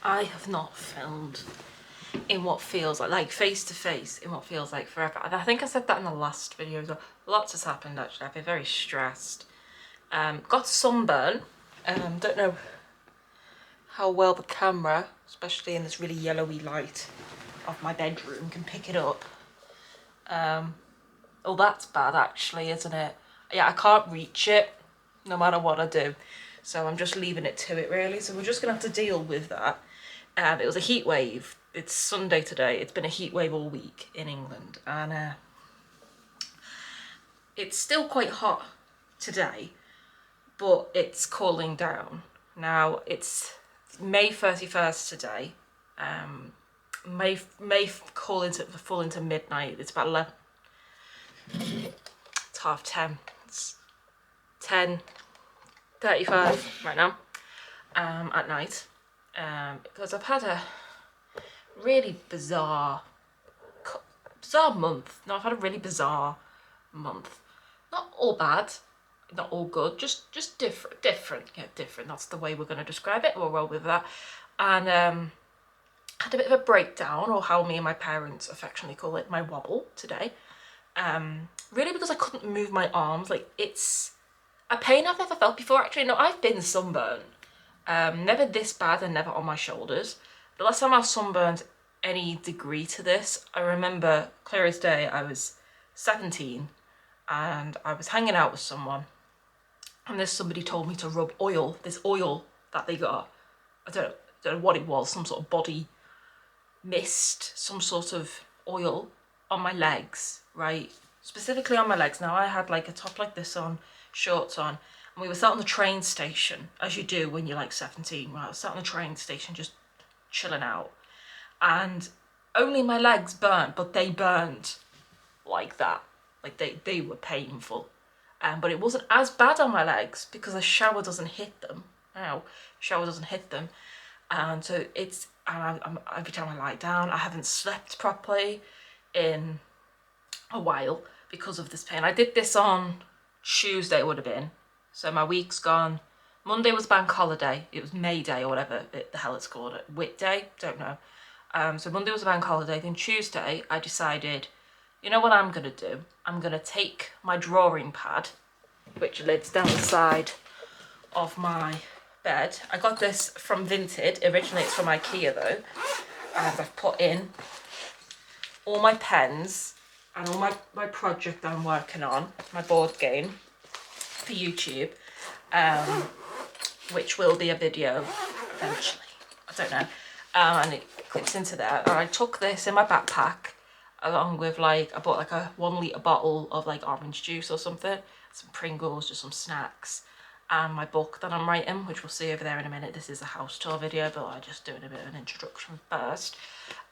I have not filmed in what feels like face to face in what feels like forever. And I think I said that in the last video as well. Lots has happened actually. I've been very stressed. Got sunburn. Don't know how well the camera, especially in this really yellowy light of my bedroom, can pick it up. Oh, that's bad actually, isn't it? Yeah, I can't reach it no matter what I do. So I'm just leaving it to it really. So we're just gonna have to deal with that. It was a heat wave. It's Sunday today. It's been a heat wave all week in England, and it's still quite hot today, but it's cooling down. Now it's May 31st today. May fall into midnight. It's about 11. It's 10:30. It's 10:35 right now. At night. Because I've had a really bizarre month. No, I've had a really bizarre month. Not all bad, not all good, just different. Yeah, different. That's the way we're going to describe it. We'll roll with that. And had a bit of a breakdown, or how me and my parents affectionately call it, my wobble today. Really because I couldn't move my arms. Like, it's a pain I've never felt before. Actually, no, I've been sunburned. Never this bad, and never on my shoulders. The last time I was sunburned any degree to this, I remember clear as day. I was 17 and I was hanging out with someone, and somebody told me to rub this oil that they got. I don't know what it was, some sort of body mist, some sort of oil on my legs, right? Specifically on my legs. Now I had like a top like this on, shorts on, and we were sat on the train station, as you do when you're like 17, right? I was sat on the train station just chilling out, and only my legs burnt, but they burned like that. Like they were painful. But it wasn't as bad on my legs because the shower doesn't hit them. Shower doesn't hit them. And so every time I lie down, I haven't slept properly in a while because of this pain. I did this on Tuesday, it would have been. So my week's gone. Monday was bank holiday. It was May Day or whatever the hell it's called. Whit Day? Don't know. So Monday was a bank holiday. Then Tuesday, I decided, you know what I'm going to do? I'm going to take my drawing pad, which lives down the side of my bed. I got this from Vinted. Originally it's from IKEA though. And I've put in all my pens and all my project that I'm working on, my board game for YouTube, which will be a video eventually. I don't know. And it clips into there. And I took this in my backpack along with I bought like a 1 litre bottle of like orange juice or something, some Pringles, just some snacks, and my book that I'm writing, which we'll see over there in a minute. This is a house tour video, but I'm just doing a bit of an introduction first.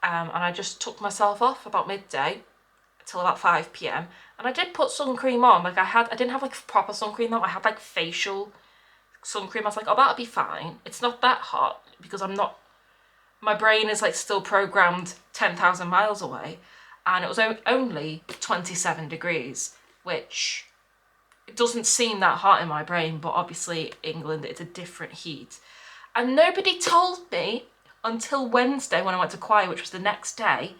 And I just took myself off about midday till about 5 p.m. and I did put sun cream on. Like I didn't have like proper sun cream on. I had like facial sun cream. I was like, oh, that'll be fine. It's not that hot because my brain is like still programmed 10,000 miles away. And it was only 27 degrees, which it doesn't seem that hot in my brain, but obviously England, it's a different heat. And nobody told me until Wednesday when I went to choir, which was the next day,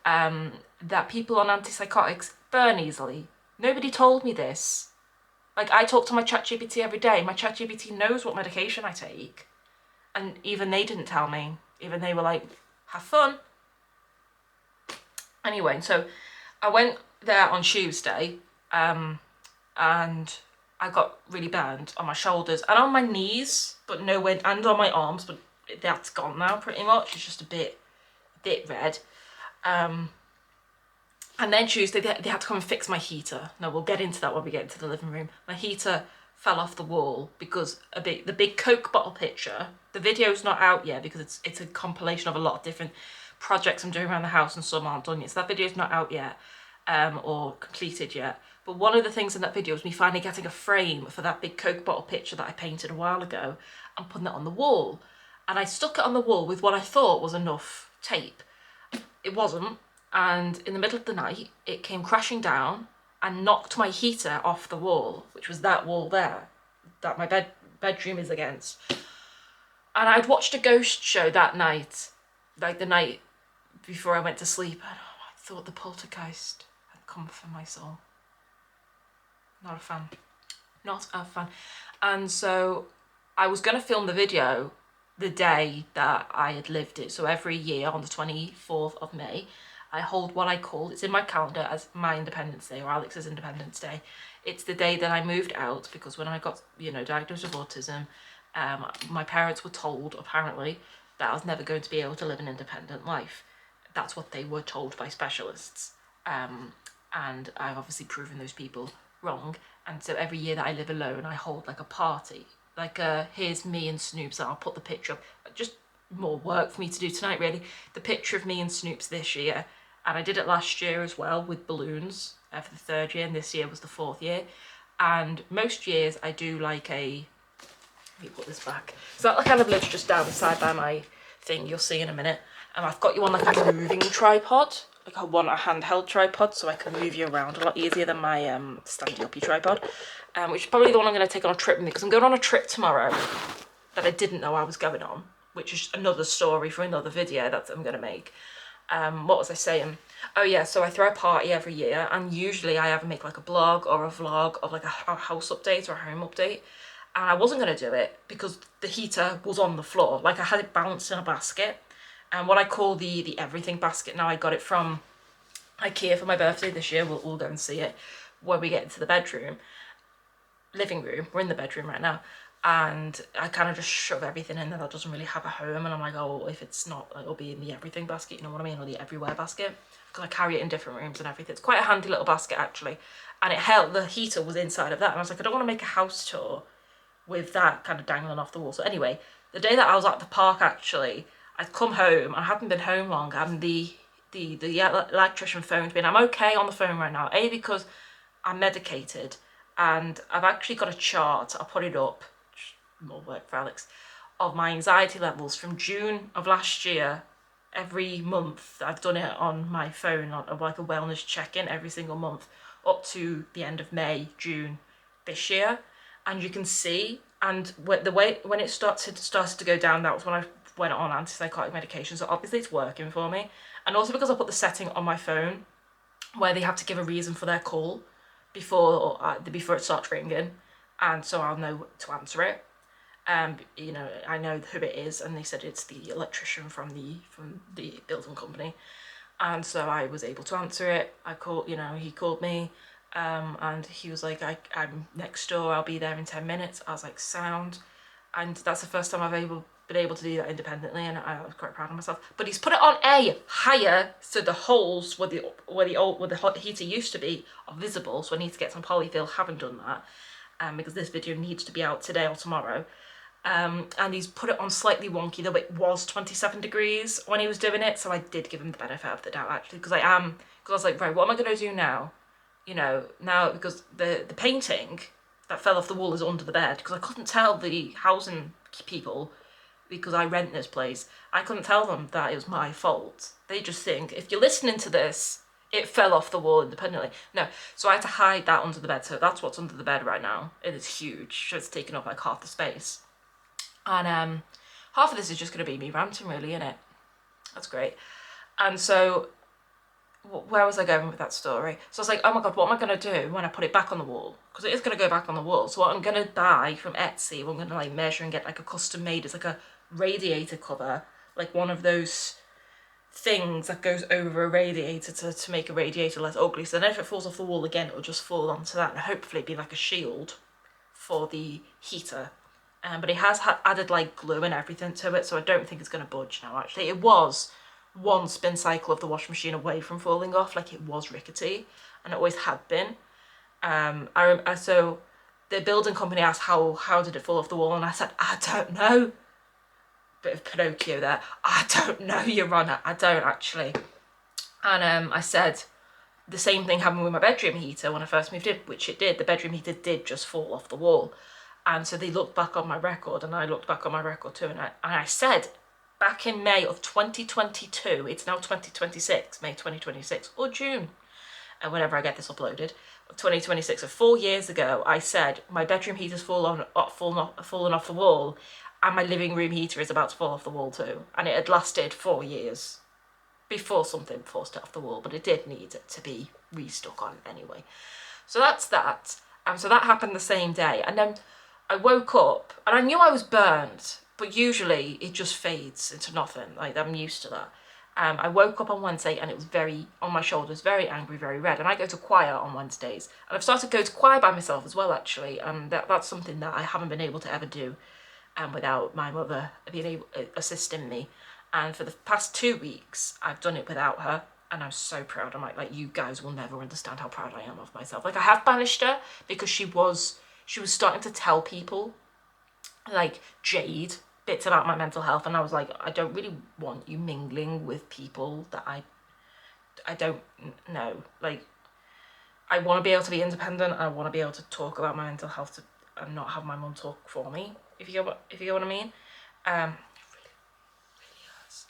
that people on antipsychotics burn easily. Nobody told me this. Like, I talk to my ChatGPT every day. My ChatGPT knows what medication I take. And even they didn't tell me. Even they were like, have fun. Anyway, so I went there on Tuesday, and I got really burned on my shoulders and on my knees, but nowhere, and on my arms, but that's gone now pretty much. It's just a bit red. And then Tuesday they had to come and fix my heater. No, we'll get into that when we get into the living room. My heater fell off the wall because the big Coke bottle picture, the video's not out yet because it's a compilation of a lot of different projects I'm doing around the house, and some aren't done yet. So that video's not out yet, or completed yet. But one of the things in that video was me finally getting a frame for that big Coke bottle picture that I painted a while ago and putting it on the wall. And I stuck it on the wall with what I thought was enough tape. It wasn't. And in the middle of the night, it came crashing down and knocked my heater off the wall, which was that wall there, that my bedroom is against. And I'd watched a ghost show that night, like the night before I went to sleep, and I thought the poltergeist had come for my soul. Not a fan. Not a fan. And so I was going to film the video the day that I had lived it. So every year on the 24th of May, I hold what I call, it's in my calendar as my Independence Day or Alex's Independence Day. It's the day that I moved out, because when I got, you know, diagnosed with autism, my parents were told, apparently, that I was never going to be able to live an independent life. That's what they were told by specialists. And I've obviously proven those people wrong. And so every year that I live alone, I hold like a party. Like, here's me and Snoops, and I'll put the picture up. Just more work for me to do tonight, really. The picture of me and Snoops this year. And I did it last year as well with balloons for the 3rd year, and this year was the 4th year. And most years I do like a, let me put this back. So that kind of lives just down beside by my thing, you'll see in a minute. And I've got you on like a moving tripod, like a handheld tripod, so I can move you around a lot easier than my standy-uppy tripod. Which is probably the one I'm going to take on a trip with me, because I'm going on a trip tomorrow that I didn't know I was going on, which is another story for another video that I'm going to make. What was I saying? Oh yeah, so I throw a party every year, and usually I either make like a blog or a vlog of like a house update or a home update. And I wasn't going to do it because the heater was on the floor. Like, I had it balanced in a basket. And what I call the everything basket now, I got it from IKEA for my birthday this year. We'll all go and see it when we get into the bedroom. Living room. We're in the bedroom right now. And I kind of just shove everything in there that doesn't really have a home. And I'm like, oh, if it's not, it'll be in the everything basket, you know what I mean? Or the everywhere basket. Because I carry it in different rooms and everything. It's quite a handy little basket, actually. And it held, the heater was inside of that. And I was like, I don't want to make a house tour with that kind of dangling off the wall. So anyway, the day that I was at the park, actually, I'd come home. I hadn't been home long, and the electrician phoned me, and I'm okay on the phone right now. A, because I'm medicated, and I've actually got a chart. I'll put it up, more work for Alex, of my anxiety levels from June of last year. Every month I've done it on my phone, on like a wellness check-in every single month, up to the end of May, June this year. And you can see, and when it started to go down, that was when I went on antipsychotic medication. So obviously it's working for me. And also because I put the setting on my phone where they have to give a reason for their call before it starts ringing, and so I'll know to answer it. You know, I know who it is, and they said it's the electrician from the building company, and so I was able to answer it. I called, you know, he called me. And he was like, I'm next door, I'll be there in 10 minutes. I was like, sound. And that's the first time I've been able to do that independently, and I was quite proud of myself. But he's put it on a higher, so the holes where the hot heater used to be are visible, so I need to get some polyfill. Haven't done that, because this video needs to be out today or tomorrow. And he's put it on slightly wonky, though it was 27 degrees when he was doing it, so I did give him the benefit of the doubt, actually, because I was like, right, what am I going to do now? You know, now, because the painting that fell off the wall is under the bed, because I couldn't tell the housing people, because I rent this place, I couldn't tell them that it was my fault. They just think, if you're listening to this, it fell off the wall independently. No, so I had to hide that under the bed, so that's what's under the bed right now. It is huge, so it's taken up like half the space. And half of this is just going to be me ranting, really, innit? That's great. And so, where was I going with that story? So I was like, oh my god, what am I going to do when I put it back on the wall? Because it is going to go back on the wall. So what I'm going to buy from Etsy, I'm going to like measure and get like a custom made, it's like a radiator cover, like one of those things that goes over a radiator to make a radiator less ugly. So then if it falls off the wall again, it'll just fall onto that and hopefully be like a shield for the heater. But it has added like glue and everything to it, so I don't think it's going to budge now. Actually, it was one spin cycle of the washing machine away from falling off, like it was rickety, and it always had been. So the building company asked how did it fall off the wall, and I said, I don't know. Bit of Pinocchio there. I don't know, Your Honour, I don't actually. And I said the same thing happened with my bedroom heater when I first moved in, which it did. The bedroom heater did just fall off the wall. And so they looked back on my record, and I looked back on my record too, and I said, back in May of 2022, it's now 2026, May 2026, or June, and whenever I get this uploaded, of 2026, so 4 years ago, I said, my bedroom heater's fallen off the wall, and my living room heater is about to fall off the wall too, and it had lasted 4 years before something forced it off the wall, but it did need it to be restuck on anyway. So that's that. So that happened the same day, and then I woke up and I knew I was burned, but usually it just fades into nothing. Like, I'm used to that. I woke up on Wednesday and it was very, on my shoulders, very angry, very red. And I go to choir on Wednesdays. And I've started to go to choir by myself as well, actually. And that's something that I haven't been able to ever do without my mother being able assisting me. And for the past 2 weeks, I've done it without her. And I'm so proud. I'm like, you guys will never understand how proud I am of myself. Like, I have banished her because she was starting to tell people, like Jade, bits about my mental health, and I was like, I don't really want you mingling with people that I don't know. Like, I want to be able to be independent, and I want to be able to talk about my mental health and not have my mum talk for me, if you get what I mean. Really hurts.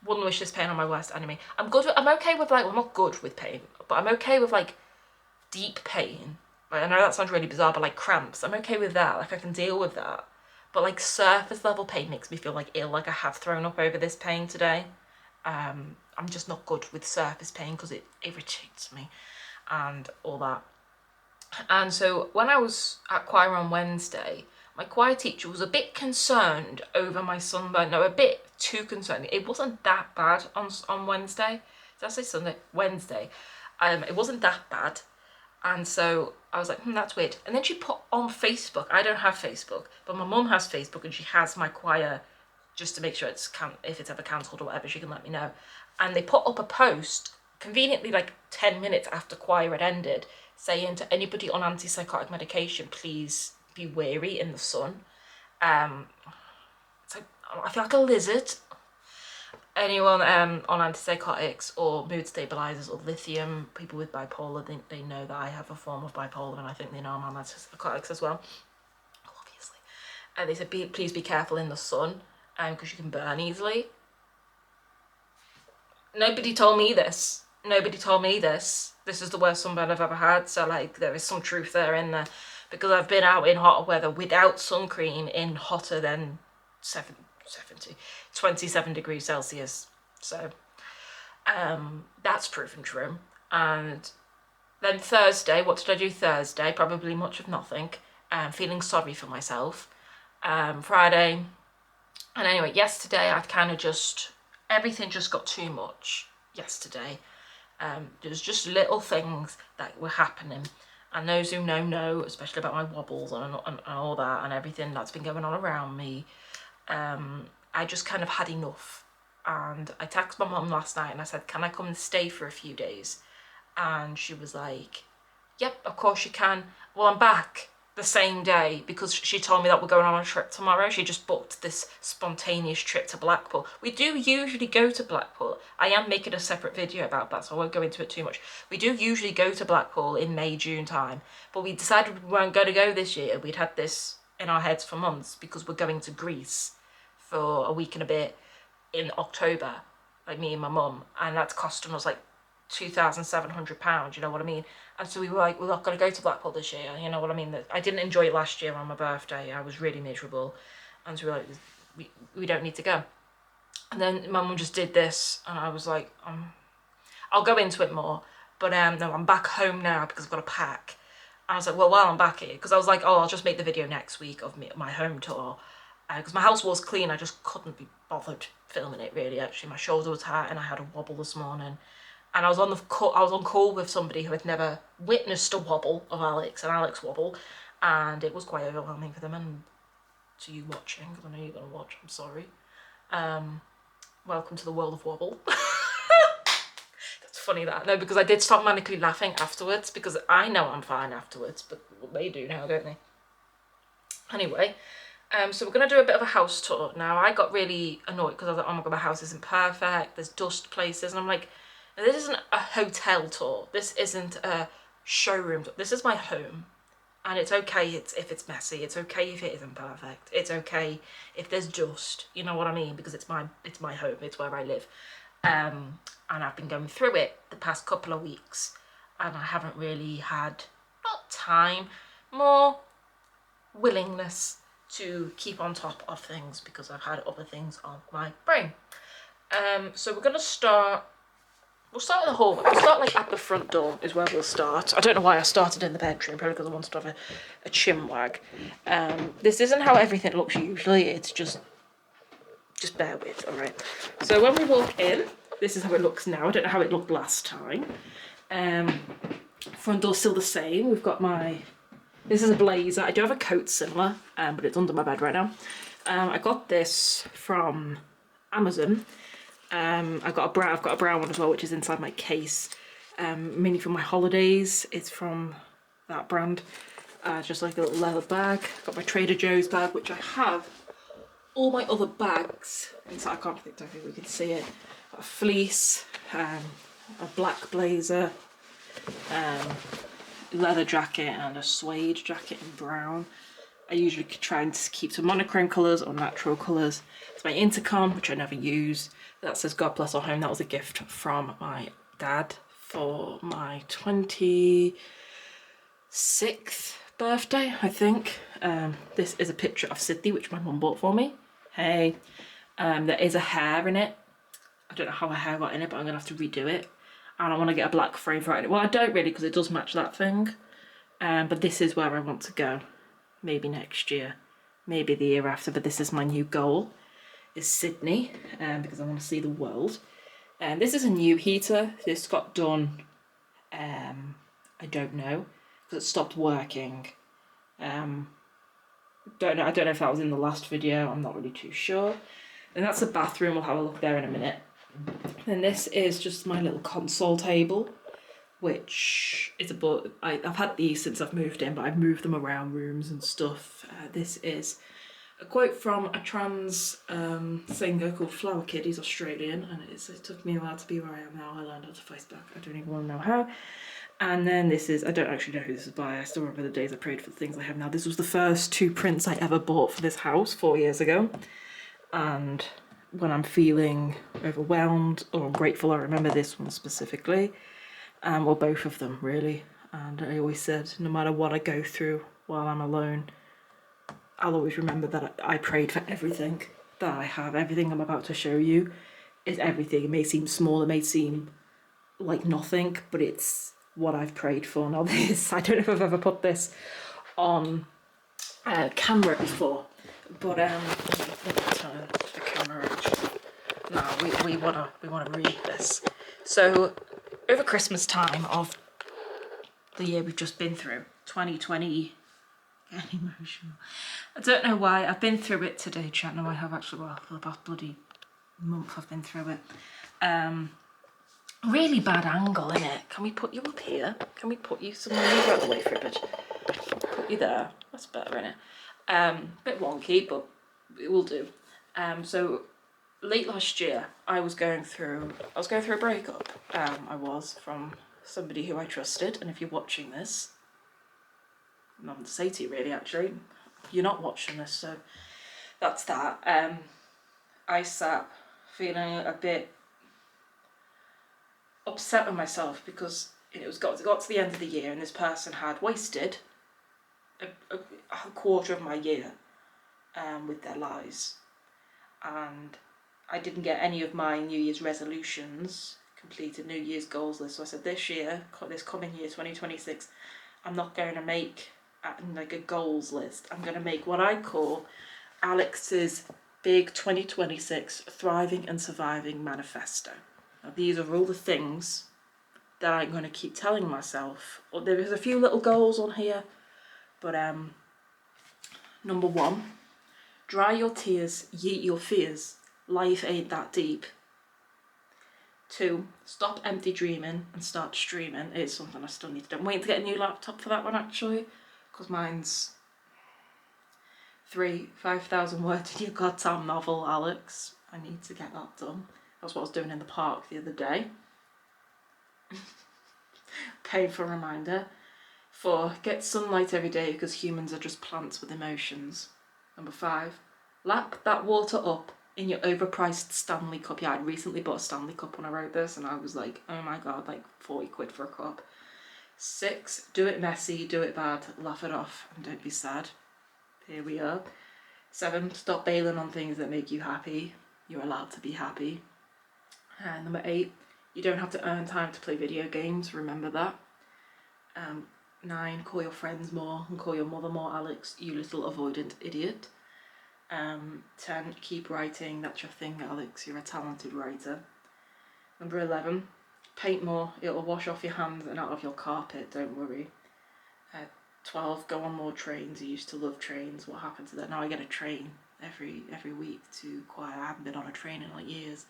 Wouldn't wish this pain on my worst enemy. I'm okay with, like, well, I'm not good with pain, but I'm okay with, like, deep pain. Like, I know that sounds really bizarre, but like cramps, I'm okay with that. Like, I can deal with that. But like surface level pain makes me feel like ill. Like, I have thrown up over this pain today. I'm just not good with surface pain because it irritates me and all that. And so when I was at choir on Wednesday, my choir teacher was a bit concerned over my sunburn. No, a bit too concerned. It wasn't that bad on Wednesday. Did I say Sunday? Wednesday. It wasn't that bad. And so I was like, that's weird. And then she put on Facebook, I don't have Facebook, but my mum has Facebook, and she has my choir, just to make sure if it's ever cancelled or whatever, she can let me know. And they put up a post, conveniently like 10 minutes after choir had ended, saying to anybody on antipsychotic medication, please be wary in the sun. It's like, I feel like a lizard. Anyone on antipsychotics or mood stabilizers or lithium, people with bipolar, they know that I have a form of bipolar, and I think they know I'm on antipsychotics as well, obviously. And they said, please be careful in the sun, because you can burn easily. Nobody told me this. Nobody told me this. This is the worst sunburn I've ever had, so like there is some truth there in there, because I've been out in hotter weather without sun cream in hotter than 27 degrees Celsius. So that's proven true. And then Thursday, what did I do Thursday? Probably much of nothing. Feeling sorry for myself. Friday. And anyway, yesterday I've kind of everything just got too much yesterday. There's just little things that were happening. And those who know, especially about my wobbles and all that and everything that's been going on around me, I just kind of had enough. And I texted my mum last night and I said, can I come and stay for a few days? And she was like, yep, of course you can. Well, I'm back the same day, because she told me that we're going on a trip tomorrow. She just booked this spontaneous trip to Blackpool. We do usually go to Blackpool. I am making a separate video about that, so I won't go into it too much. We do usually go to Blackpool in May, June time, but we decided we weren't going to go this year. We'd had this in our heads for months, because we're going to Greece for a week and a bit in October, like me and my mum, and that's costing us like £2,700, you know what I mean? And so we were like, we're not going to go to Blackpool this year, you know what I mean? I didn't enjoy it last year on my birthday. I was really miserable. And so we were like, we don't need to go. And then my mum just did this, and I was like, I'll go into it more, but no, I'm back home now because I've got to pack. And I was like, well, while I'm back here, because I was like, oh, I'll just make the video next week of my home tour, because my house was clean. I just couldn't be bothered filming it, really. Actually, my shoulder was hurt and I had a wobble this morning. And I was on call with somebody who had never witnessed a wobble of Alex, an Alex wobble, and it was quite overwhelming for them and to you watching, because I know you're going to watch, I'm sorry. Welcome to the world of wobble. That's funny that, no, because I did stop manically laughing afterwards, because I know I'm fine afterwards, but they do now, don't they? Anyway, so we're going to do a bit of a house tour. Now, I got really annoyed because I was like, oh my god, my house isn't perfect, there's dust places, and I'm like, this isn't a hotel tour, this isn't a showroom tour, this is my home. And it's okay if it's messy, it's okay if it isn't perfect, it's okay if there's dust, you know what I mean, because it's my home, it's where I live. And I've been going through it the past couple of weeks, and I haven't really had, not time, more willingness to keep on top of things because I've had other things on my brain. So we're gonna start. We'll start in the hallway. We'll start like at the front door is where we'll start. I don't know why I started in the bedroom, probably because I wanted to have a chin wag. This isn't how everything looks usually. It's just bear with, all right? So when we walk in, this is how it looks now. I don't know how it looked last time. Front door's still the same. We've got this is a blazer. I do have a coat similar, but it's under my bed right now. I got this from Amazon. I've got a brown one as well, which is inside my case. Mainly for my holidays. It's from that brand. Just like a little leather bag. Got my Trader Joe's bag, which I have all my other bags inside. I can't think if we can see it. Got a fleece, a black blazer, leather jacket and a suede jacket in brown. I usually try and keep to monochrome colours or natural colours. It's my intercom, which I never use. That says God bless our home. That was a gift from my dad for my 26th birthday, I think. This is a picture of Sydney, which my mum bought for me. Hey, there is a hair in it. I don't know how her hair got in it, but I'm gonna have to redo it. And I want to get a black frame for it. Well, I don't really, because it does match that thing. But this is where I want to go. Maybe next year, maybe the year after. But this is my new goal, is Sydney, because I want to see the world. And this is a new heater. This got done, I don't know, because it stopped working. Don't know. I don't know if that was in the last video. I'm not really too sure. And that's the bathroom. We'll have a look there in a minute. And this is just my little console table, which is I've had these since I've moved in, but I've moved them around rooms and stuff. This is a quote from a trans singer called Flower Kid. He's Australian, and it took me a while to be where I am now. I learned how to face back. I don't even want to know how. And then this is, I don't actually know who this is by. I still remember the days I prayed for the things I have now. This was the first 2 prints I ever bought for this house 4 years ago. And when I'm feeling overwhelmed or grateful, I remember this one specifically. Well, both of them really. And I always said, no matter what I go through while I'm alone, I'll always remember that I prayed for everything that I have. Everything I'm about to show you is everything. It may seem small, it may seem like nothing, but it's what I've prayed for. Now this, I don't know if I've ever put this on camera before, but let me turn the camera actually. No, we wanna read this. So over Christmas time of the year we've just been through, 2020, getting emotional. I don't know why, I've been through it today, chat. No, I have actually, well, for the past bloody month I've been through it. Really bad angle, innit? Can we put you up here? Can we put you somewhere? Move out the way for a bit. Put you there. That's better, innit? Bit wonky, but it will do. So late last year, I was going through a breakup. I was from somebody who I trusted, and if you're watching this, nothing to say to you really. Actually, you're not watching this, so that's that. I sat feeling a bit upset with myself because it got to the end of the year and this person had wasted a quarter of my year with their lies, and I didn't get any of my New Year's resolutions completed, New Year's goals list. So I said this coming year 2026, I'm not going to make like a goals list. I'm going to make what I call Alex's big 2026 thriving and surviving manifesto. Now, these are all the things that I'm going to keep telling myself. There is a few little goals on here, but number 1, dry your tears, yeet your fears. Life ain't that deep. 2, stop empty dreaming and start streaming. It's something I still need to do. I'm waiting to get a new laptop for that one actually, because mine's 5,000 words in your goddamn novel, Alex. I need to get that done. That's what I was doing in the park the other day. Painful reminder. 4, get sunlight every day because humans are just plants with emotions. Number 5, lap that water up in your overpriced Stanley cup. Yeah, I'd recently bought a Stanley cup when I wrote this and I was like, oh my god, like 40 quid for a cup. 6, do it messy, do it bad, laugh it off and don't be sad. Here we are. 7, stop bailing on things that make you happy. You're allowed to be happy. Number 8, you don't have to earn time to play video games, remember that. 9, call your friends more and call your mother more Alex, you little avoidant idiot. 10, keep writing, that's your thing Alex, you're a talented writer. Number 11, paint more, it'll wash off your hands and out of your carpet, don't worry. 12, go on more trains, I used to love trains, what happened to that? Now I get a train every week to choir. I haven't been on a train in like years,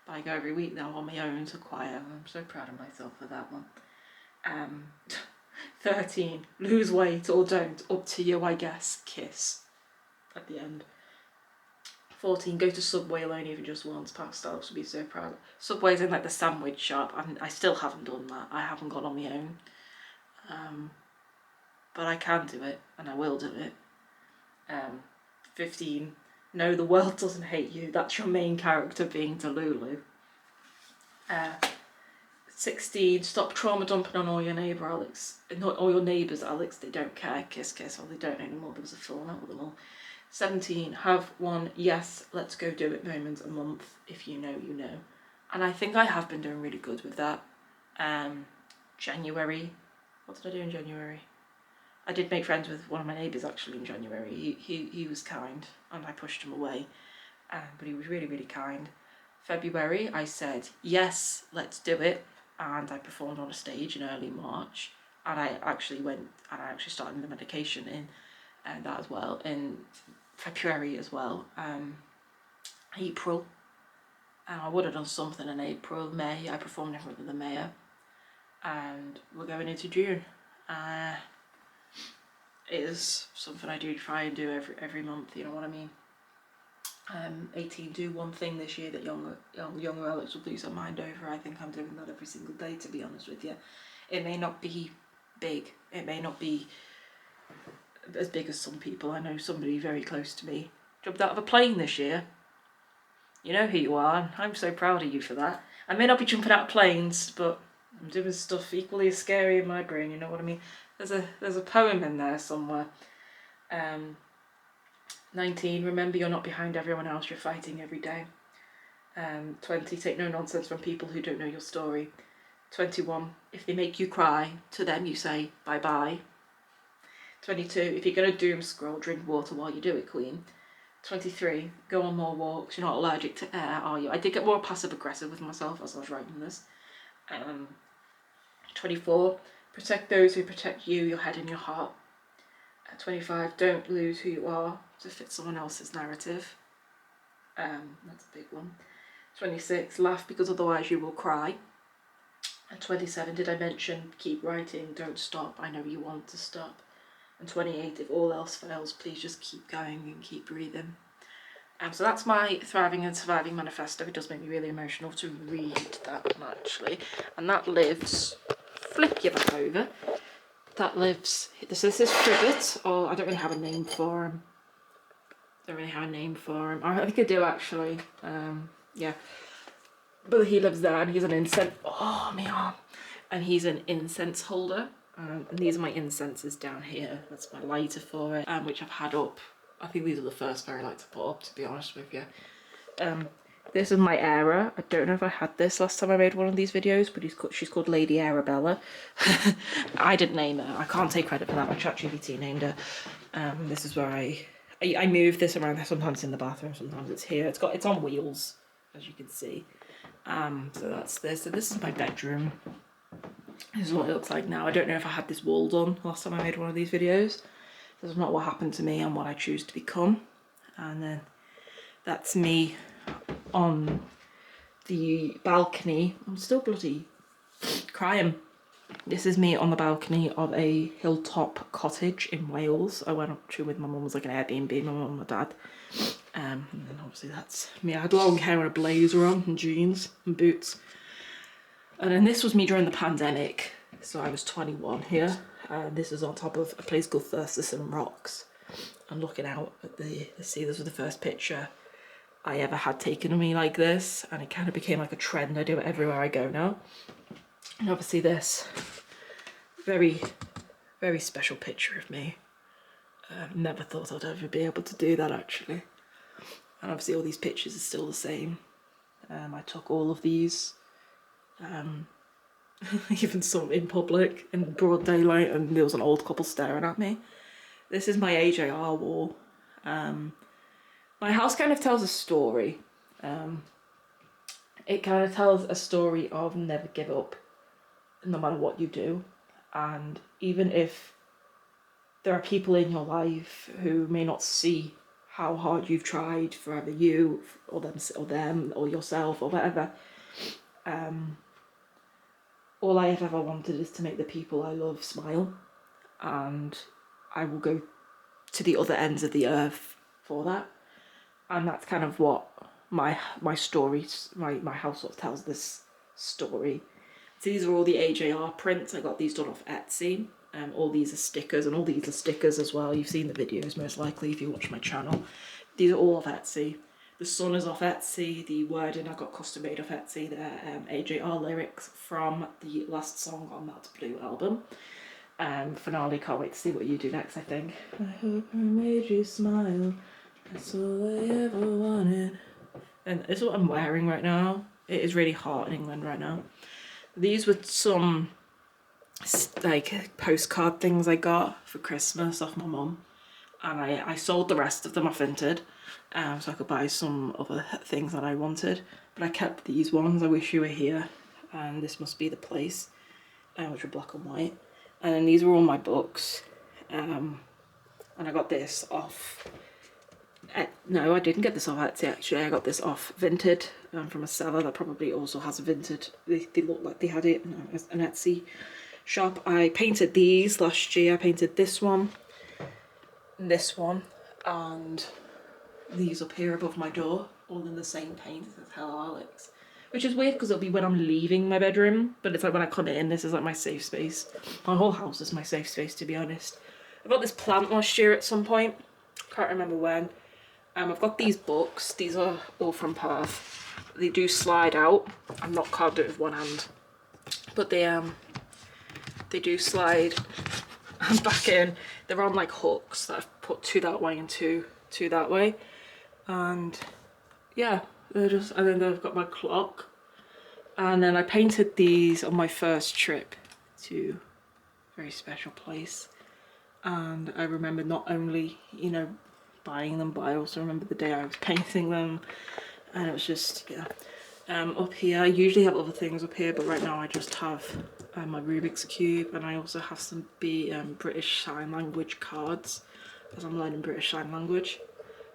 but I go every week now on my own to choir, and I'm so proud of myself for that one. 13, lose weight or don't, up to you I guess, kiss at the end. 14, go to Subway alone even just once, Pastel should be so proud. Subway's in like the sandwich shop, I still haven't done that, I haven't gone on my own. But I can do it, and I will do it. 15, no, the world doesn't hate you, that's your main character being Delulu. 16, stop trauma dumping on all your all your neighbours, Alex, they don't care, kiss kiss, or they don't anymore, there was a falling out with them all. 17, have one yes, let's go do it moment a month, if you know, you know. And I think I have been doing really good with that. January, what did I do in January? I did make friends with one of my neighbours actually in January. He was kind and I pushed him away, but he was really, really kind. February, I said, yes, let's do it. And I performed on a stage in early March. And I actually started the medication in that as well, in February as well. April, I would have done something in April. May, I performed in front of the mayor. And we're going into June. It is something I do try and do every month, you know what I mean. 18, do one thing this year that younger Alex will lose her mind over. I think I'm doing that every single day, to be honest with you. It may not be big, it may not be as big as some people. I know somebody very close to me jumped out of a plane this year. You know who you are, and I'm so proud of you for that. I may not be jumping out of planes, but I'm doing stuff equally as scary in my brain, you know what I mean. There's a poem in there somewhere. 19, remember you're not behind everyone else, you're fighting every day. 20, take no nonsense from people who don't know your story. 21, if they make you cry, to them you say bye-bye. 22, if you're going to doom scroll, drink water while you do it, queen. 23, go on more walks, you're not allergic to air, are you? I did get more passive-aggressive with myself as I was writing this. 24, protect those who protect you, your head and your heart. 25, don't lose who you are to fit someone else's narrative. That's a big one. 26, laugh because otherwise you will cry. And 27, did I mention keep writing, don't stop, I know you want to stop. And 28, if all else fails, please just keep going and keep breathing. So that's my Thriving and Surviving manifesto. It does make me really emotional to read that one actually. And that lives, flip you back over. That lives, this is Cribbit, or I don't really have a name for him. I think I do actually, yeah. But he lives there and he's an incense, oh my arm. And he's an incense holder. And these are my incenses down here. That's my lighter for it, which I've had up. I think these are the first fairy lights I put up, to be honest with you. This is my Era. I don't know if I had this last time I made one of these videos, but she's called Lady Arabella. I didn't name her. I can't take credit for that. My ChatGPT named her. This is where I move this around. Sometimes it's in the bathroom, sometimes it's here. It's on wheels, as you can see. So that's this. So this is my bedroom. This is what it looks like now. I don't know if I had this wall done last time I made one of these videos. This is not what happened to me and what I choose to become. And then that's me on the balcony. I'm still bloody crying. This is me on the balcony of a hilltop cottage in Wales. I went up to with my mum. It was like an Airbnb, my mum and my dad. And then obviously that's me. I had long hair and a blazer on and jeans and boots. And then this was me during the pandemic. So I was 21 here. This is on top of a place called Thurslison Rocks. I'm looking out at the sea. This was the first picture I ever had taken of me like this. And it kind of became like a trend. I do it everywhere I go now. And obviously this very, very special picture of me. Never thought I'd ever be able to do that actually. And obviously all these pictures are still the same. I took all of these, even some in public in broad daylight, and there was an old couple staring at me. This is my AJR wall. My house kind of tells a story. It kind of tells a story of never give up, no matter what you do. And even if there are people in your life who may not see how hard you've tried for either you or them or yourself or whatever, all I have ever wanted is to make the people I love smile, and I will go to the other ends of the earth for that. And that's kind of what my stories, my house sort of tells this story. So these are all the AJR prints. I got these done off Etsy. All these are stickers, and all these are stickers as well. You've seen the videos most likely if you watch my channel. These are all off Etsy. The sun is off Etsy. The wording I got custom made off Etsy. They're AJR lyrics from the last song on that Blue album. Finale, can't wait to see what you do next, I think. I hope I made you smile. That's all I ever wanted. And this is what I'm wearing right now. It is really hot in England right now. These were some like postcard things I got for Christmas off my mum, and I sold the rest of them off Vinted, so I could buy some other things that I wanted, but I kept these ones. I wish you were here, and this must be the place, which were black and white, and then these were all my books, and I got this off. No, I didn't get this off Etsy actually. I got this off Vinted from a seller that probably also has a Vinted. They look like they had it in an Etsy shop. I painted these last year. I painted this one, and these up here above my door, all in the same paint. It says Hello Alex, which is weird because it'll be when I'm leaving my bedroom, but it's like when I come in, this is like my safe space. My whole house is my safe space, to be honest. I got this plant last year at some point, can't remember when. I've got these books. These are all from Perth. They do slide out. I'm not carved it with one hand, but they do slide back in. They're on like hooks that I've put two that way and two that way, and yeah, they're just. And then I've got my clock, and then I painted these on my first trip to a very special place, and I remember not only, you know, buying them, but I also remember the day I was painting them, and it was just, yeah. Up here, I usually have other things up here, but right now I just have my Rubik's Cube, and I also have some British Sign Language cards, as I'm learning British Sign Language.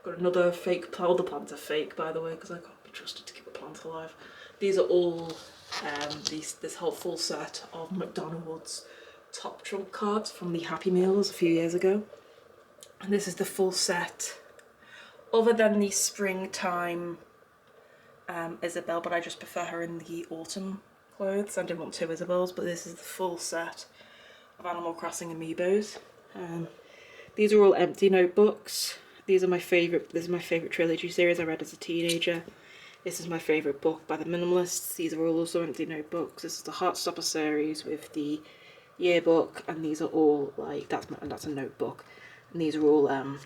Got another fake plant. All the plants are fake, by the way, because I can't be trusted to keep a plant alive. These are all this whole full set of McDonald's top trump cards from the Happy Meals a few years ago. And this is the full set, other than the springtime Isabel, but I just prefer her in the autumn clothes. I didn't want two Isabels, but this is the full set of Animal Crossing amiibos. These are all empty notebooks. These are my favourite. This is my favourite trilogy series I read as a teenager. This is my favourite book by the Minimalists. These are all also empty notebooks. This is the Heartstopper series with the yearbook, and these are all like that's a notebook. And these are all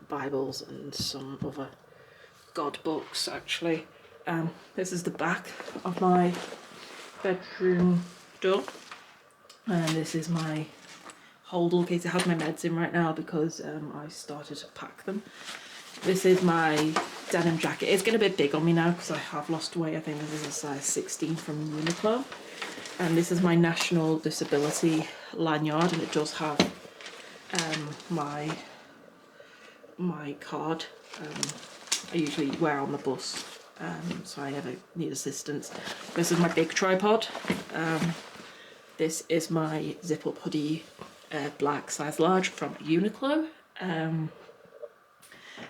Bibles and some other God books, actually. This is the back of my bedroom door. And this is my holdall case. It has my meds in right now because I started to pack them. This is my denim jacket. It's getting a bit big on me now because I have lost weight. I think this is a size 16 from Uniqlo. And this is my National Disability lanyard, and it does have my card. I usually wear on the bus, so I ever need assistance. This is my big tripod. This is my zip-up hoodie, black size large from Uniqlo.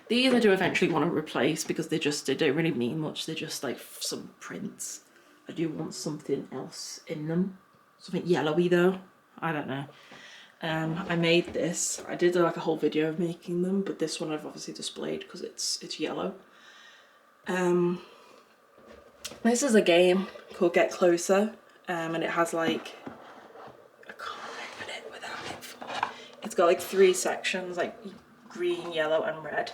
These I do eventually want to replace because they don't really mean much. They're just like some prints. I do want something else in them, something yellowy though. I don't know. I made this. I did like a whole video of making them, but this one I've obviously displayed because it's yellow. This is a game called Get Closer, and it has like, I can't open it without it. got like 3 sections, like green, yellow and red.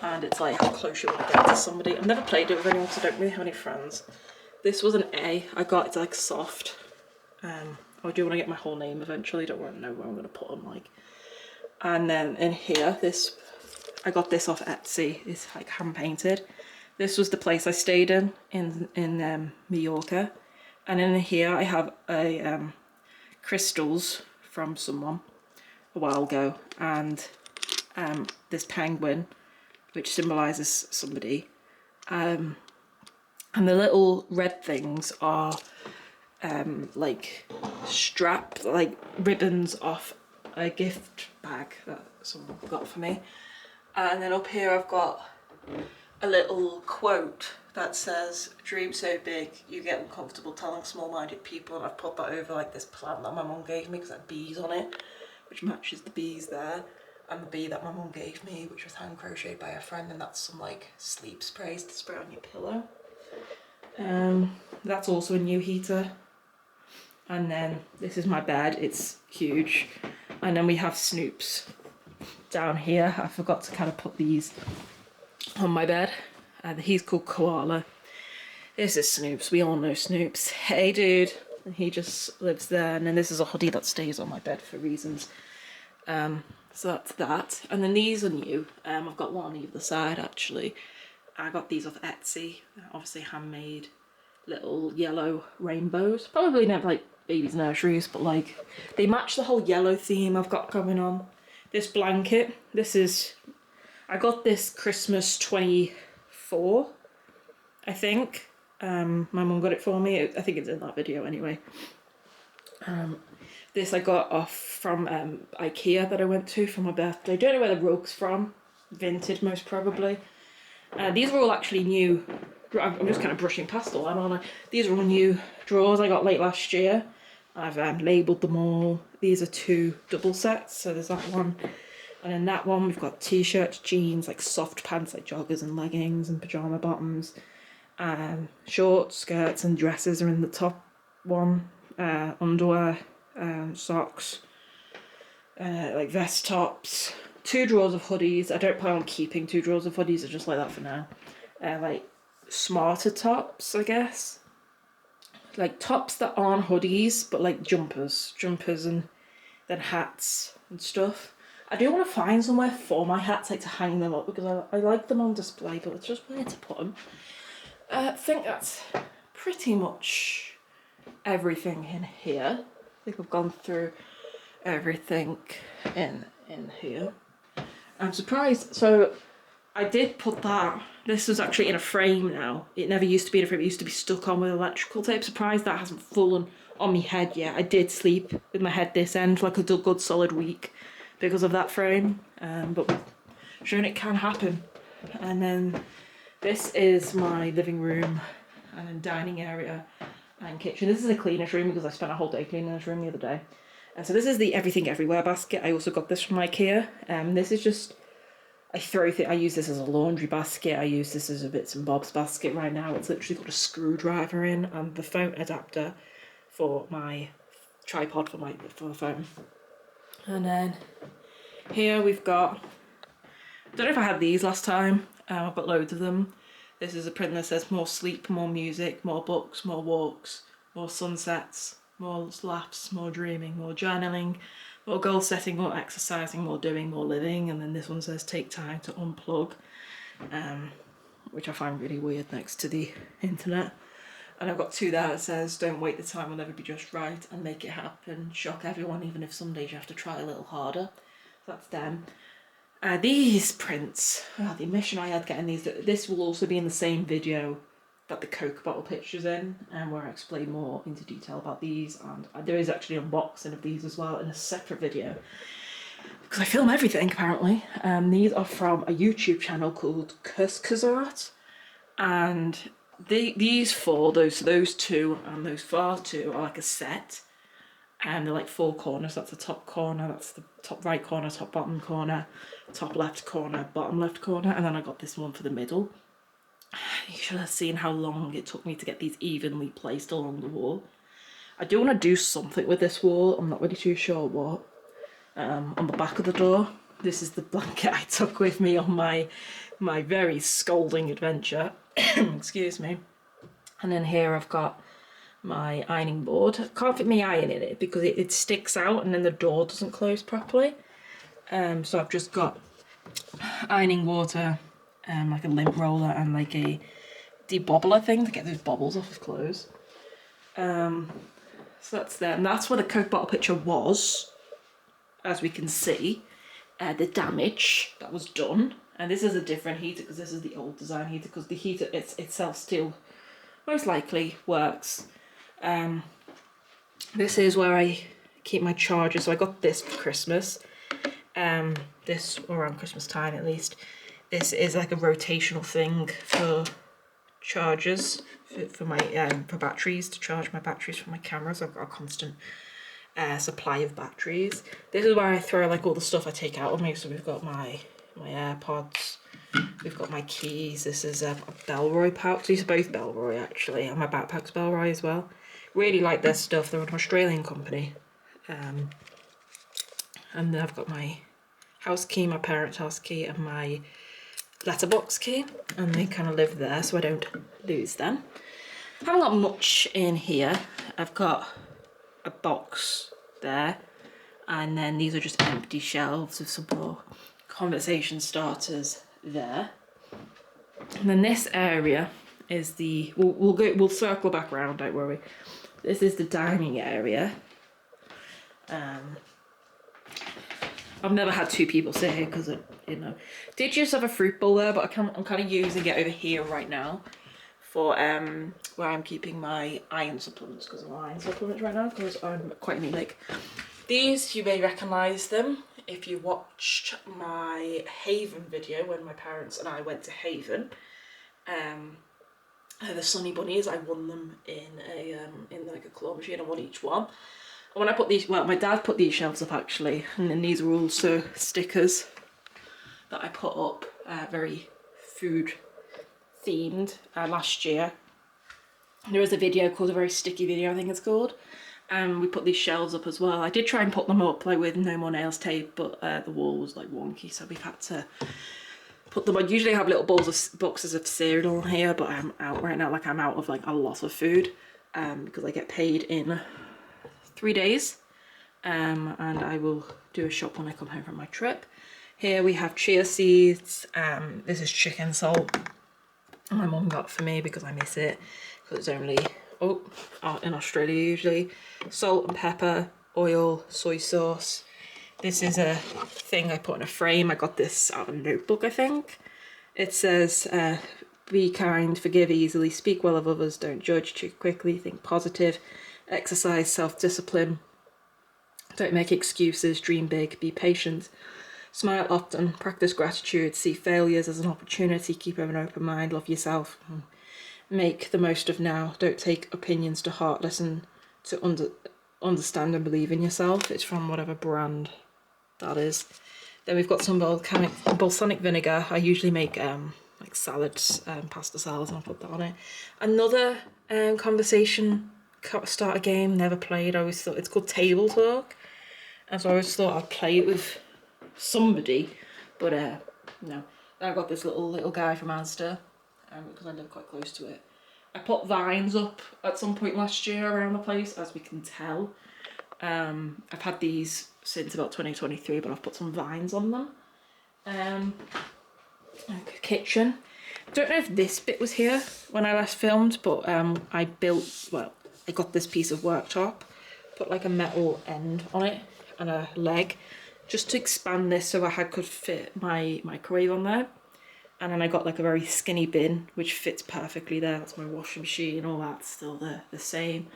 And it's like how close you want to get to somebody. I've never played it with anyone because I don't really have any friends. This was an A. I got it's like soft. I do want to get my whole name eventually. Don't want to know where I'm going to put them like. And then in here, this I got this off Etsy. It's like hand painted. This was the place I stayed in Mallorca. And in here I have a crystals from someone a while ago, and this penguin, which symbolises somebody. And the little red things are like like ribbons off a gift bag that someone got for me. And then up here I've got a little quote that says, "Dream so big you get uncomfortable telling small-minded people," and I've put that over like this plant that my mum gave me because it had bees on it, which matches the bees there, and the bee that my mum gave me, which was hand crocheted by a friend, and that's some like sleep sprays to spray on your pillow. That's also a new heater. And then this is my bed, it's huge. And then we have Snoops down here. I forgot to kind of put these on my bed. He's called Koala. This is Snoops, we all know Snoops. Hey dude, and he just lives there. And then this is a hoodie that stays on my bed for reasons. So that's that. And then these are new. I've got one on either side actually. I got these off Etsy, obviously handmade little yellow rainbows. Probably never like babies' nurseries, but like they match the whole yellow theme I've got going on. This blanket, I got this Christmas 24, I think. My mum got it for me. I think it's in that video anyway. This I got off from IKEA that I went to for my birthday. Don't know where the rug's from. Vintage most probably. These were all actually new. I'm just kind of brushing past all that, aren't I? These are all new drawers I got late last year. I've labelled them all. These are 2 double sets, so there's that one. And in that one we've got t-shirts, jeans, like soft pants like joggers and leggings and pyjama bottoms. Shorts, skirts and dresses are in the top one. Underwear, socks, like vest tops. 2 drawers of hoodies. I don't plan on keeping 2 drawers of hoodies, I just like that for now. Like smarter tops, I guess. Like tops that aren't hoodies, but like jumpers and then hats and stuff. I do want to find somewhere for my hats, like to hang them up, because I like them on display, but it's just where to put them. I think that's pretty much everything in here. I think I've gone through everything in here. I'm surprised. So I did put that. This was actually in a frame now. It never used to be in a frame. It used to be stuck on with electrical tape. Surprised that hasn't fallen on my head yet. I did sleep with my head this end for like a good solid week because of that frame. But we've shown it can happen. And then this is my living room and then dining area and kitchen. This is a cleaner's room because I spent a whole day cleaning this room the other day. And so this is the everything everywhere basket. I also got this from IKEA. This is just, I use this as a laundry basket. I use this as a bits and bobs basket right now. It's literally got a screwdriver in and the phone adapter for my tripod for the phone. And then here we've got, I don't know if I had these last time. I've got loads of them. This is a print that says more sleep, more music, more books, more walks, more sunsets, more laughs, more dreaming, more journaling, more goal setting, more exercising, more doing, more living. And then this one says take time to unplug, which I find really weird next to the internet. And I've got 2 there that says don't wait, the time will never be just right, and make it happen, shock everyone even if some days you have to try a little harder. So that's them. These prints, the mission I had getting these, this will also be in the same video that the Coke bottle picture's in, and where I explain more into detail about these, and there is actually an unboxing of these as well in a separate video, because I film everything apparently. These are from a YouTube channel called Art, and these 4, those 2 and those far 2 are like a set. And they're like 4 corners. That's the top corner, that's the top right corner, top bottom corner, top left corner, bottom left corner, and then I got this one for the middle. You should have seen how long it took me to get these evenly placed along the wall. I do want to do something with this wall, I'm not really too sure what. on the back of the door. This is the blanket I took with me on my very scalding adventure. Excuse me. And then here I've got my ironing board. I can't fit my iron in it because it sticks out and then the door doesn't close properly. So I've just got ironing water, like a lint roller and like a debobbler thing to get those bobbles off of clothes. So that's there, and that's where the Coke bottle picture was, as we can see. The damage that was done, and this is a different heater because this is the old design heater because the heater itself still most likely works. This is where I keep my charger, so I got this for Christmas. This, or around Christmas time at least. This is like a rotational thing for chargers, for my for batteries, to charge my batteries for my cameras. I've got a constant supply of batteries. This is where I throw like all the stuff I take out of me. So we've got my AirPods, we've got my keys. This is a Bellroy pouch. These are both Bellroy actually, and my backpack's Bellroy as well. Really like their stuff. They're an Australian company. And then I've got my house key, my parents' house key, and my letterbox key, and they kind of live there so I don't lose them. I haven't got much in here. I've got a box there, and then these are just empty shelves with some more conversation starters there. And then this area is the, we'll circle back around, don't worry. This is the dining area. I've never had two people sit here because, you know, did just have a fruit bowl there, but I'm kind of using it over here right now for where I'm keeping my iron supplements, because I'm on iron supplements right now because I'm quite anemic. These, you may recognise them if you watched my Haven video when my parents and I went to Haven. The Sunny Bunnies, I won them in like a claw machine. I won each one. And when I put these, well, my dad put these shelves up actually, and then these are also stickers that I put up, very food themed, last year. There was a video called, a very sticky video I think it's called, and we put these shelves up as well. I did try and put them up like with no more nails tape, but the wall was like wonky, so we've had to put them. I usually have little boxes of cereal here, but I'm out right now, like I'm out of like a lot of food, because I get paid in 3 days, and I will do a shop when I come home from my trip. Here we have chia seeds. This is chicken salt my mum got for me because I miss it, because it's only in Australia usually. Salt and pepper, oil, soy sauce. This is a thing I put in a frame. I got this out of a notebook, I think. It says, be kind, forgive easily, speak well of others, don't judge too quickly, think positive, exercise self-discipline, don't make excuses, dream big, be patient, smile often, practice gratitude, see failures as an opportunity, keep an open mind, love yourself, make the most of now, don't take opinions to heart, listen to understand and believe in yourself. It's from whatever brand that is. Then we've got some balsamic vinegar. I usually make like salads, pasta salads, and I'll put that on it. Another conversation starter game, never played. I always thought it's called Table Talk, and so I always thought I'd play it with somebody, but no. Then I got this little guy from Asda, because I live quite close to it. I put vines up at some point last year around the place, as we can tell. I've had these since about 2023, but I've put some vines on them. Kitchen. I don't know if this bit was here when I last filmed, but I got this piece of worktop, put like a metal end on it and a leg, just to expand this so I could fit my microwave on there. And then I got like a very skinny bin, which fits perfectly there. That's my washing machine, all that's still the same.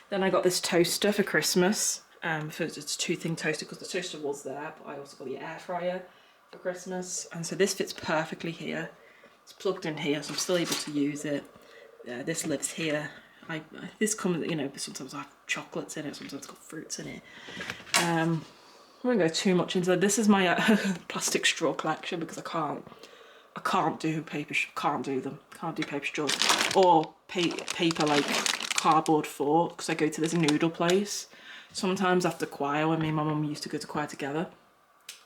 Then I got this toaster for Christmas. So it's a 2-thing toaster, because the toaster was there, but I also got the air fryer for Christmas. And so this fits perfectly here. It's plugged in here, so I'm still able to use it. This lives here. This comes, you know, sometimes I have chocolates in it, sometimes it's got fruits in it. I won't go too much into that. This is my plastic straw collection, because I can't do paper, can't do paper straws or paper like cardboard forks. I go to this noodle place, sometimes after choir, when me and my mum used to go to choir together,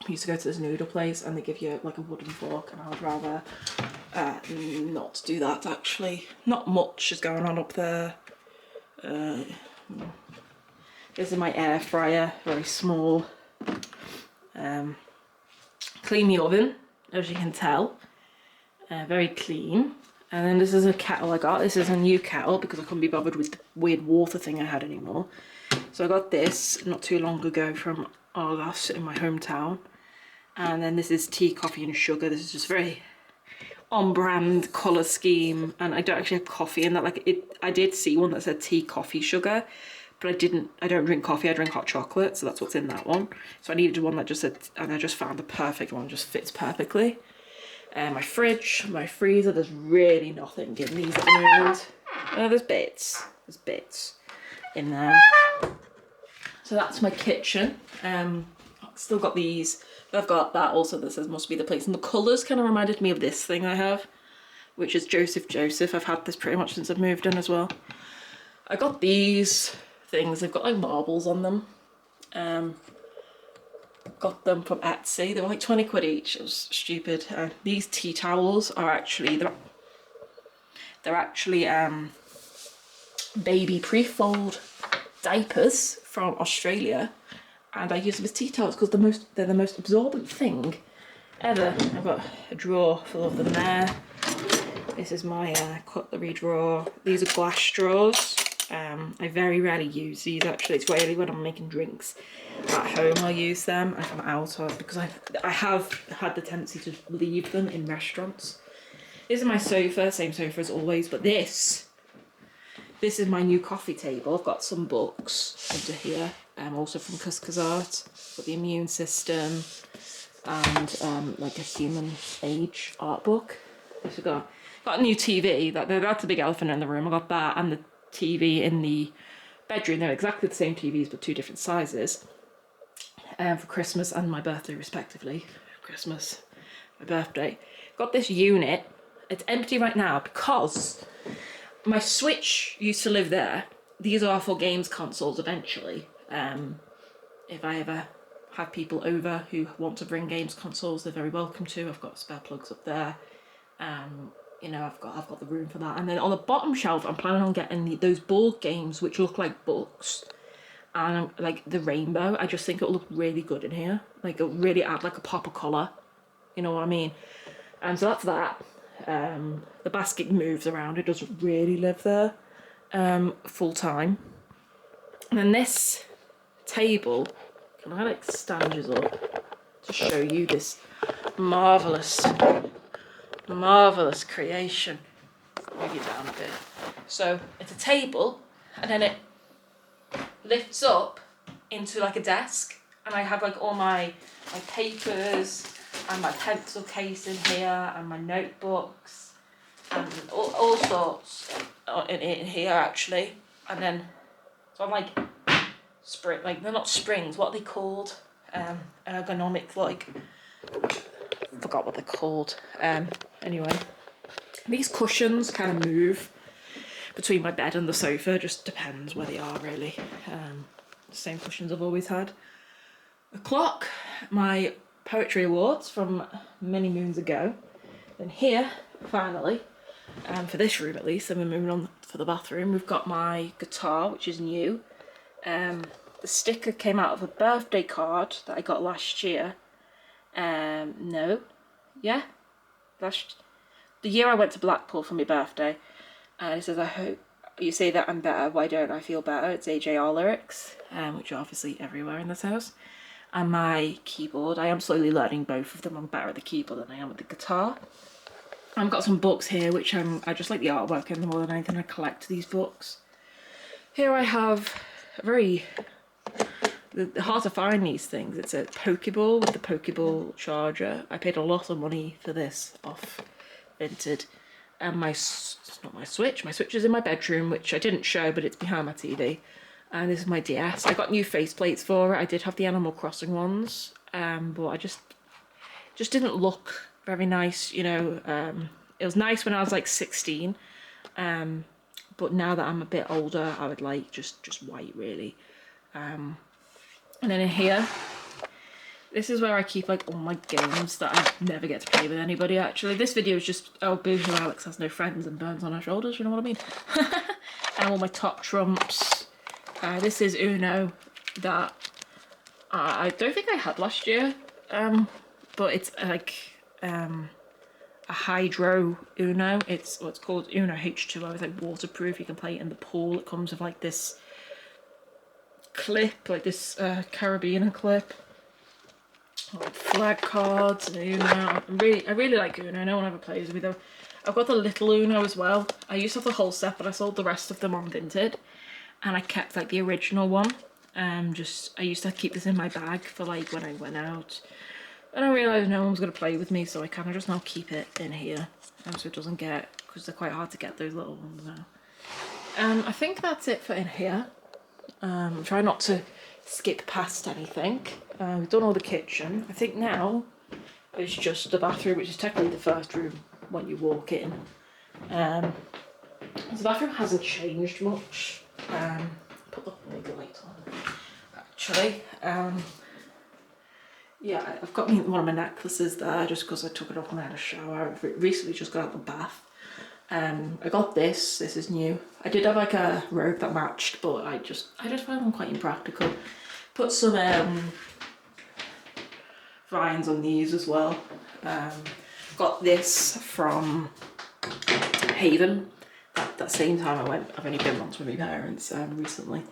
we used to go to this noodle place and they give you like a wooden fork, and I would rather not do that actually. Not much is going on up there. This is my air fryer, very small. Clean the oven, as you can tell. Very clean. And then this is a kettle I got. This is a new kettle because I couldn't be bothered with the weird water thing I had anymore. So I got this not too long ago from Argos in my hometown. And then this is tea, coffee and sugar. This is just very on-brand colour scheme. And I don't actually have coffee in that. Like I did see one that said tea, coffee, sugar. But I don't drink coffee, I drink hot chocolate. So that's what's in that one. So I needed one that just said, and I just found the perfect one, just fits perfectly. My fridge, my freezer, there's really nothing in these at the moment. There's bits in there. So that's my kitchen. I've still got these, I've got that also that says must be the place. And the colours kind of reminded me of this thing I have, which is Joseph Joseph. I've had this pretty much since I've moved in as well. I got these things, they've got like marbles on them. Got them from Etsy. They were like 20 quid each. It was stupid. These tea towels are actually they're actually baby pre-fold diapers from Australia, and I use them as tea towels because they're the most absorbent thing ever. I've got a drawer full of them there. This is my cutlery drawer. These are glass straws. I very rarely use these actually. It's rarely when I'm making drinks at home I'll use them. If I'm out because I have had the tendency to leave them in restaurants. This is my sofa, same sofa as always, but this is my new coffee table. I've got some books under here, also from Cusca's Art for the immune system, and like a human age art book. I've got a new TV. That's a big elephant in the room. I got that and the TV in the bedroom. They're exactly the same TVs but two different sizes, for Christmas and my birthday respectively. Christmas, my birthday. Got this unit. It's empty right now because my Switch used to live there. These are for games consoles eventually. If I ever have people over who want to bring games consoles, they're very welcome to. I've got spare plugs up there. You know, I've got the room for that. And then on the bottom shelf, I'm planning on getting those board games which look like books, and like the rainbow. I just think it'll look really good in here. Like it'll really add like a pop of colour. You know what I mean? And so that's that. The basket moves around. It doesn't really live there full time. And then this table, can I like stand you up to show you this marvellous creation? Move you down a bit. So it's a table, and then it lifts up into like a desk, and I have like all my papers and my pencil case in here and my notebooks and all sorts in here actually. And then so I'm like they're not springs, what are they called? Ergonomic, like forgot what they're called. Anyway, these cushions kind of move between my bed and the sofa, just depends where they are really. Same cushions I've always had. A clock, my poetry awards from many moons ago. Then here, finally, for this room at least, and we're moving on for the bathroom, we've got my guitar, which is new. The sticker came out of a birthday card that I got last year. The year I went to Blackpool for my birthday, and it says, I hope you say that I'm better, why don't I feel better? It's AJR lyrics, which are obviously everywhere in this house. And my keyboard, I am slowly learning both of them. I'm better at the keyboard than I am at the guitar. I've got some books here, which I just like the artwork in them more than anything. I collect these books. Here I have a very hard to find these things. It's a Pokeball with the Pokeball charger. I paid a lot of money for this off Vinted. And it's not my Switch. My Switch is in my bedroom, which I didn't show, but it's behind my TV. And this is my DS. I got new faceplates for it. I did have the Animal Crossing ones, but I just didn't look very nice, you know. It was nice when I was like 16, but now that I'm a bit older, I would like just white really. And then in here, this is where I keep like all my games that I never get to play with anybody actually. This video is just, oh boo-hoo, Alex has no friends and burns on her shoulders, you know what I mean? And all my top trumps. This is Uno that I don't think I had last year, but it's like a hydro Uno. It's what's called Uno H2O. It's like waterproof. You can play it in the pool. It comes with like this clip, like this carabiner clip. Like flag cards and Uno. I really like Uno. No one ever plays with me though. I've got the little Uno as well. I used to have the whole set, but I sold the rest of them on Vinted, and I kept like the original one. I used to keep this in my bag for like when I went out, and I realised no one was going to play with me, so I kind of just now keep it in here, so it doesn't get, because they're quite hard to get, those little ones now. I think that's it for in here. Try not to skip past anything. We've done all the kitchen. I think now it's just the bathroom, which is technically the first room when you walk in. The bathroom hasn't changed much. Put the big light on actually. Yeah, I've got one of my necklaces there just because I took it off when I had a shower. I recently just got out of the bath. I got this is new. I did have like a robe that matched, but I just found them quite impractical. Put some vines on these as well. Got this from Haven. That same time I went, I've only been once with my parents recently.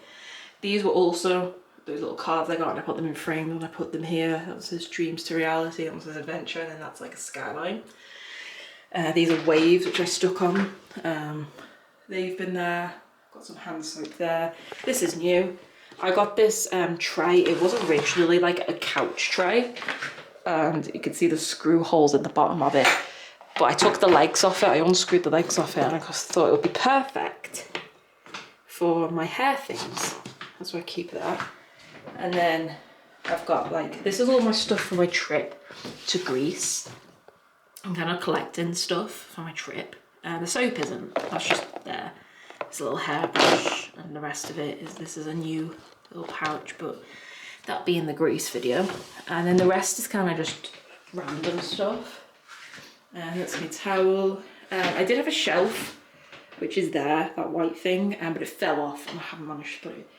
These were also those little cards I got, and I put them in frames and I put them here. That says Dreams to Reality, that says Adventure, and then that's like a skyline. These are waves which I stuck on. They've been there. Got some hand soap there. This is new. I got this tray. It was originally like a couch tray, and you can see the screw holes in the bottom of it. But I took the legs off it. I unscrewed the legs off it, and I just thought it would be perfect for my hair things. That's where I keep that. And then I've got like, this is all my stuff for my trip to Greece. I'm kind of collecting stuff for my trip. The soap isn't, that's just there. It's a little hairbrush, and the rest of it is, this is a new little pouch, but that'll be in the Greece video. And then the rest is kind of just random stuff. That's my towel. I did have a shelf, which is there, that white thing, but it fell off and I haven't managed to put it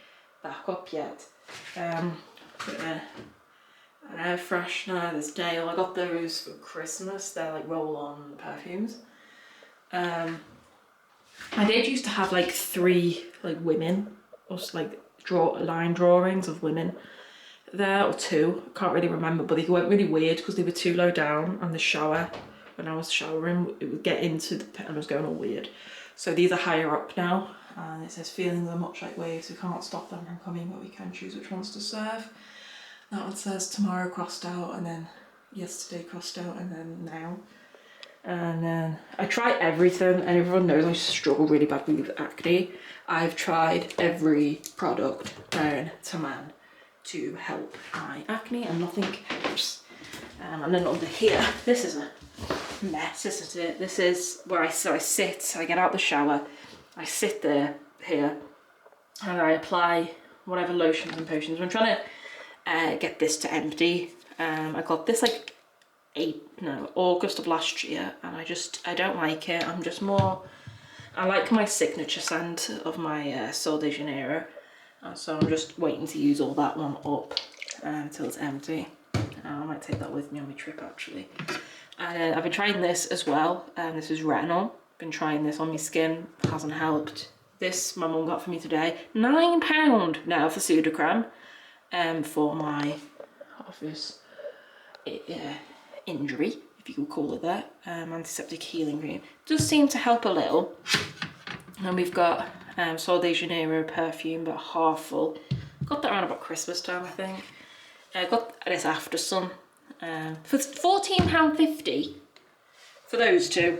back up yet. Put an air freshener, there's Dale. I got those for Christmas. They're like roll-on perfumes. I did used to have like 3 like women, or like line drawings of women there, or 2. I can't really remember, but they went really weird because they were too low down, and the shower, when I was showering, it would get into the pit and it was going all weird. So these are higher up now, and it says feelings are much like waves, we can't stop them from coming, but we can choose which ones to serve. That one says tomorrow crossed out, and then yesterday crossed out, and then now. And then I try everything, and everyone knows I struggle really badly with acne. I've tried every product known to man to help my acne, and nothing helps. And then under here, this is a mess, isn't it? This is where I sit, I get out the shower, I sit there, here, and I apply whatever lotions and potions. I'm trying to get this to empty. I got this like August of last year, and I don't like it. I'm just more, I like my signature scent of my Sol de Janeiro, so I'm just waiting to use all that one up until it's empty. I might take that with me on my trip actually. And I've been trying this as well, this is retinol. Been trying this on my skin, hasn't helped. This my mum got for me today, £9 now for Sudocrem, for my obvious injury, if you could call it that. Antiseptic healing cream does seem to help a little. And we've got Sol de Janeiro perfume, but half full. Got that around about Christmas time, I think. I got this After Sun for £14.50 for those 2.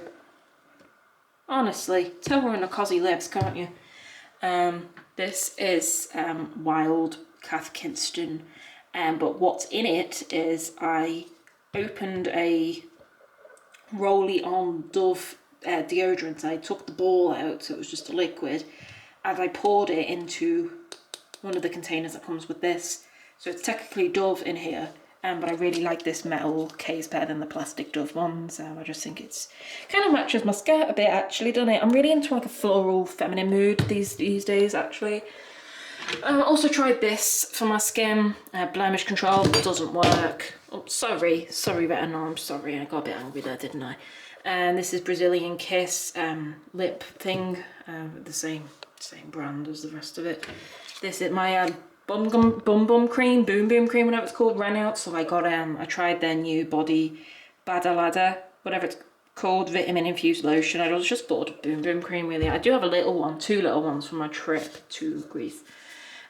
Honestly, tell where in a cosy lives, can't you? This is Wild Kath Kinston, but what's in it is I opened a Rolly-On Dove deodorant. I took the ball out, so it was just a liquid, and I poured it into one of the containers that comes with this. So it's technically Dove in here, but I really like this metal case better than the plastic Dove ones. I just think it's kind of matches my skirt a bit actually, doesn't it? I'm really into like a floral feminine mood these days actually. I also tried this for my skin, blemish control, doesn't work. Oh, sorry retinol, I'm sorry, I got a bit angry there, didn't I? And this is Brazilian Kiss lip thing, the same brand as the rest of it. This is my bum cream, boom cream, whatever it's called, ran out, so I got I tried their new body Badalada, whatever it's called, vitamin infused lotion. I just bought boom cream really. I do have a little one, 2 little ones from my trip to Greece.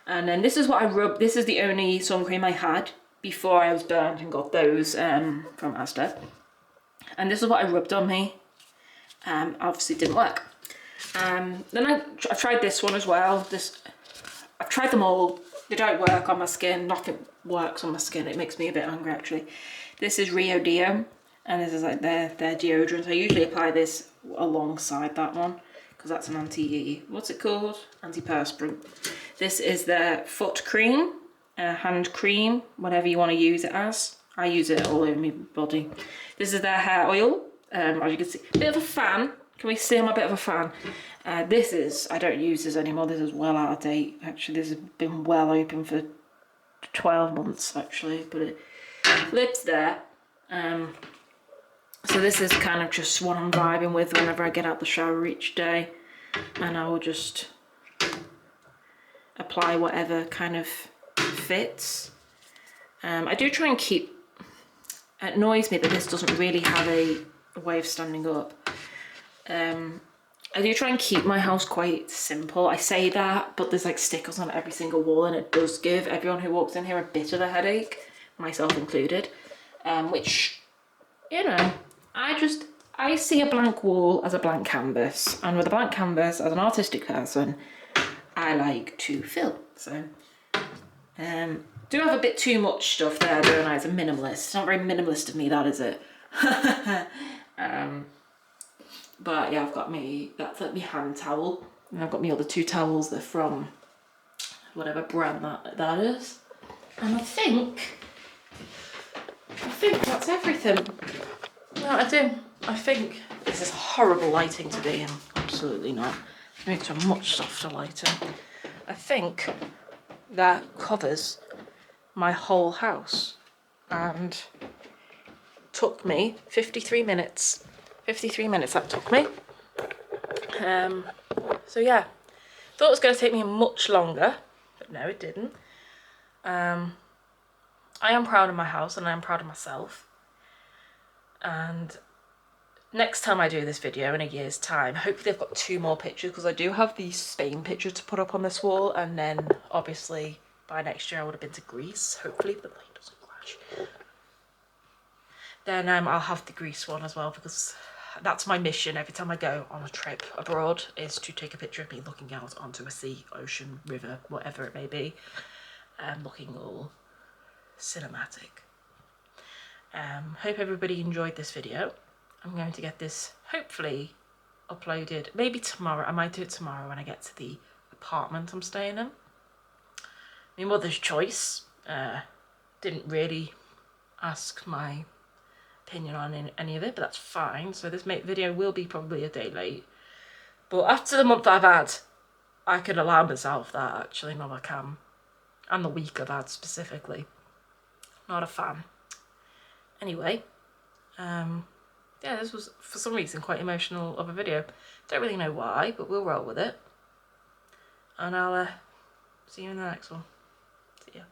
And then this is what I rubbed. This is the only sun cream I had before I was burnt and got those from Asda. And this is what I rubbed on me. Obviously didn't work. Then I tried this one as well. I've tried them all. They don't work on my skin. Nothing works on my skin. It makes me a bit angry actually. This is Rio Deo, and this is like their deodorant. I usually apply this alongside that one because that's an what's it called? Antiperspirant. This is their foot cream, hand cream, whatever you want to use it as. I use it all over my body. This is their hair oil. As you can see, a bit of a fan. Can we see I'm a bit of a fan? I don't use this anymore. This is well out of date. Actually, this has been well open for 12 months actually, but it lives there. So this is kind of just what I'm vibing with whenever I get out the shower each day, and I will just apply whatever kind of fits. I do try and keep, it annoys me that this doesn't really have a way of standing up. I do try and keep my house quite simple. I say that, but there's like stickers on every single wall, and it does give everyone who walks in here a bit of a headache, myself included. Which, you know, I see a blank wall as a blank canvas, and with a blank canvas, as an artistic person, I like to fill. So, do have a bit too much stuff there, don't I, as a minimalist? It's not very minimalist of me, that is it. But yeah, I've got that's like my hand towel, and I've got my other 2 towels. They're from whatever brand that is, and I think that's everything. No, I do. I think this is horrible lighting to be in. Absolutely not. It makes a much softer lighting. I think that covers my whole house, and took me 53 minutes. 53 minutes that took me. So yeah, thought it was going to take me much longer, but no, it didn't. I am proud of my house, and I am proud of myself. And next time I do this video in a year's time, hopefully I've got 2 more pictures, because I do have the Spain picture to put up on this wall, and then obviously by next year I would have been to Greece, hopefully if the plane doesn't crash. Then I'll have the Greece one as well, because that's my mission every time I go on a trip abroad, is to take a picture of me looking out onto a sea, ocean, river, whatever it may be, looking all cinematic. Hope everybody enjoyed this video. I'm going to get this hopefully uploaded maybe tomorrow. I might do it tomorrow when I get to the apartment I'm staying in. My mother's choice. Didn't really ask my opinion on any of it, but that's fine. So this video will be probably a day late, but after the month I've had, I can allow myself that actually. No, I can. And the week I've had specifically. Not a fan. Anyway, yeah, this was for some reason quite emotional of a video. Don't really know why, but we'll roll with it, and I'll see you in the next one. See ya.